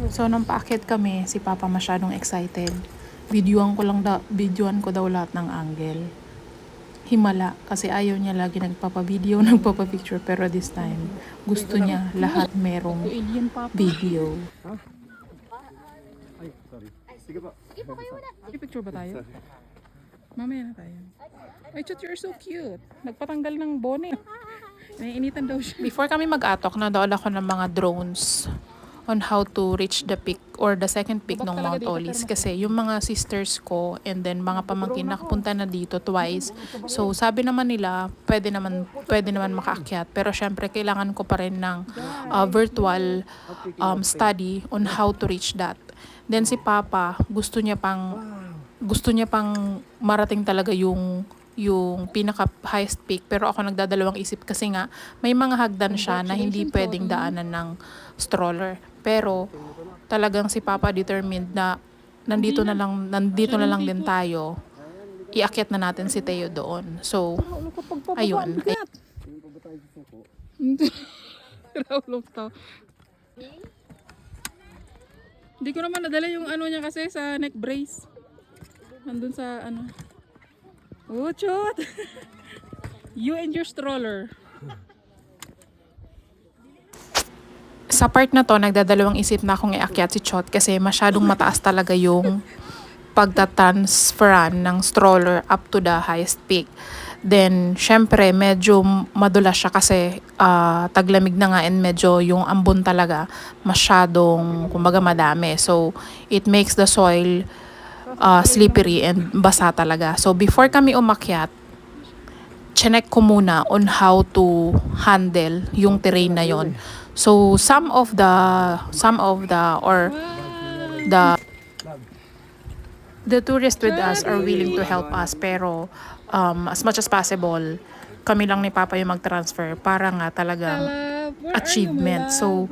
So nung paakyat kami, si Papa masyadong excited. Videoan ko daw lahat ng angle. Himala kasi ayaw niya lagi nagpapa-video, nagpapa-picture, pero this time gusto niya lahat merong video. Ay, sorry. Sige po. Sige po, kayo muna. Picture ba tayo? Mamaya na tayo. Ay, Chot, you're so cute. Nagpatanggal ng bonnet. Naiinitan daw siya. Before kami mag-atok, nadaol ako ng mga drones on how to reach the peak or the second peak ng Mount Olis. Kasi yung mga sisters ko and then mga pamangkin nakapunta na dito twice. So sabi naman nila, pwede naman makaakyat. Pero syempre, kailangan ko pa rin ng virtual study on how to reach that. Then si Papa, gusto niya pang marating talaga yung pinaka highest peak, pero ako nagdadalawang isip kasi nga may mga hagdan siya na hindi pwedeng daanan ng stroller. Pero talagang si Papa determined na nandito na lang din tayo. Iakyat na natin si Teo doon. So ayun. Hindi ko naman nadala yung ano niya kasi sa neck brace. Nandun sa ano. Oh, Chot! You and your stroller. Sa part na to, nagdadalawang isip na akong iakyat si Chot kasi masyadong mataas talaga yung pagtatransferan ng stroller up to the highest peak. Then, syempre, medyo madulas siya kasi taglamig na nga and medyo yung ambon talaga masyadong, kumbaga, madami. So, it makes the soil slippery and basa talaga. So, before kami umakyat, chinek ko muna on how to handle yung terrain na yon. So, some of the tourists with us are willing to help us, pero as much as possible, kami lang ni Papa yung mag-transfer para nga talagang achievement. So,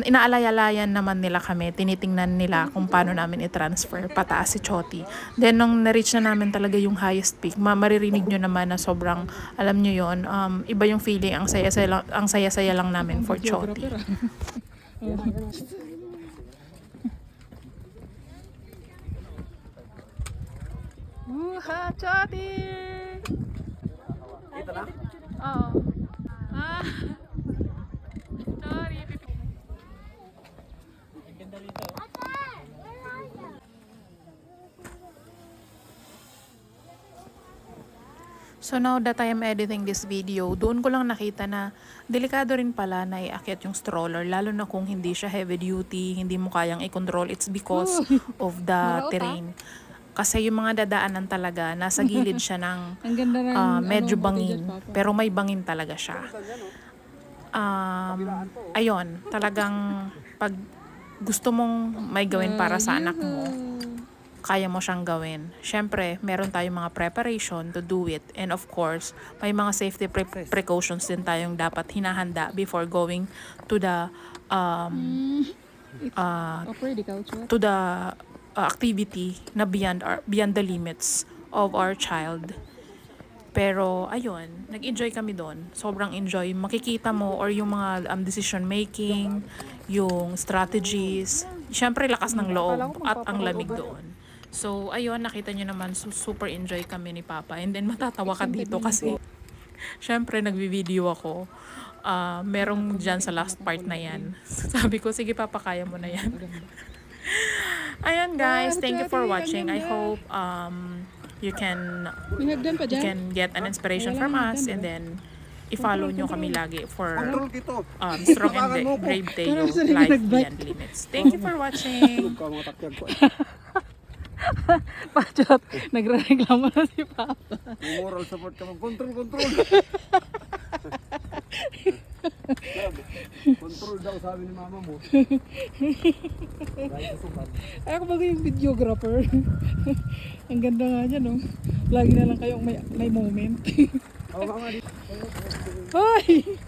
inaalaya-alayan naman nila kami, tinitingnan nila kung paano namin i-transfer pataas si Choti. Then, nung na-reach na namin talaga yung highest peak, maririnig nyo naman na sobrang, alam nyo yon, iba yung feeling, ang saya-saya lang namin for Choti. Choti! Kita na? Oo. Sorry. Ganda rito. So now that I am editing this video, doon ko lang nakita na delikado rin pala na iakyat yung stroller, lalo na kung hindi siya heavy duty, hindi mo kayang i-control. It's because of the terrain. Kasi yung mga dadaanan talaga, nasa gilid siya ng medyo bangin, pero may bangin talaga siya. Ayun, talagang pag gusto mong may gawin para sa anak mo, kaya mo siyang gawin. Syempre, meron tayong mga preparation to do it. And of course, may mga safety precautions din tayong dapat hinahanda before going to the activity na beyond the limits of our child. Pero ayun, nag-enjoy kami doon. Sobrang enjoy. Makikita mo or yung mga decision making, yung strategies. Syempre, lakas ng loob at ang lamig doon. So, ayun, nakita nyo naman, super enjoy kami ni Papa. And then, matatawa ka dito kasi, syempre, nagbi-video ako. Merong dyan sa last part na yan. Sabi ko, sige Papa, kaya mo na yan. Ayan guys, thank you for watching. I hope you can get an inspiration from us, and then i-follow nyo kami lagi for strong and brave Teo, life beyond limits. Thank you for watching. Pachot, nagre-reklamo na si Papa. Moral support ka mo. Control. Control daw sabi ni mama mo. Ay, ako bagay yung videographer. Ang ganda nga dyan, no? Lagi na lang kayong may moment. Oo, mama. Hoy!